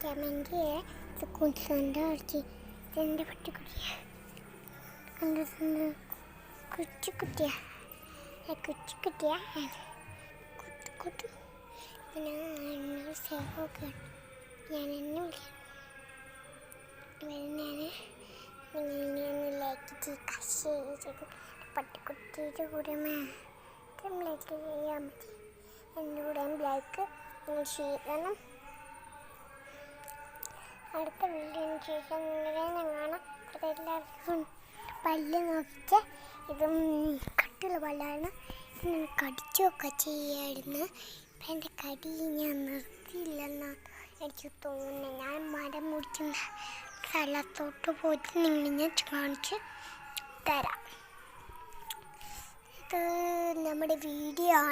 Comment ഇത് കുഞ്ഞിൻ്റെ കളിച്ച് ഇതെൻ്റെ പട്ടിക്കുട്ടിയാണ് കണ്ടിട്ടുണ്ട് കുച്ചിക്കുട്ടിയാണ് കുട്ടി പിന്നെ എന്നൊരു സേവൊക്കെ ഞാൻ എന്നെ വിളിക്കാനിലേക്ക് കശി പട്ടിക്കുട്ടിയുടെ കൂടെ മാത്രം ലൈക്ക് ചെയ്യാൻ മതി. എൻ്റെ കൂടെ ലൈക്ക് ചെയ്യണം. അടുത്ത വീഡിയോന് ശേഷം നിങ്ങളെ കാണാം. എല്ലാവർക്കും പല്ല് നോക്കിച്ച് ഇതും കട്ടുള്ള പല്ലാണ്. ഇത് ഞാൻ കടിച്ചൊക്കെ ചെയ്യായിരുന്നു. ഇപ്പം എൻ്റെ കടി ഞാൻ നിർത്തിയില്ലെന്നാണ് എനിക്ക് തോന്നുന്നത്. ഞാൻ മരം മുറിക്കുന്ന സ്ഥലത്തോട്ട് പോയിട്ട് നിങ്ങൾ ഞാൻ കാണിച്ച് തരാം. ഇത് നമ്മുടെ വീഡിയോ ആണ്.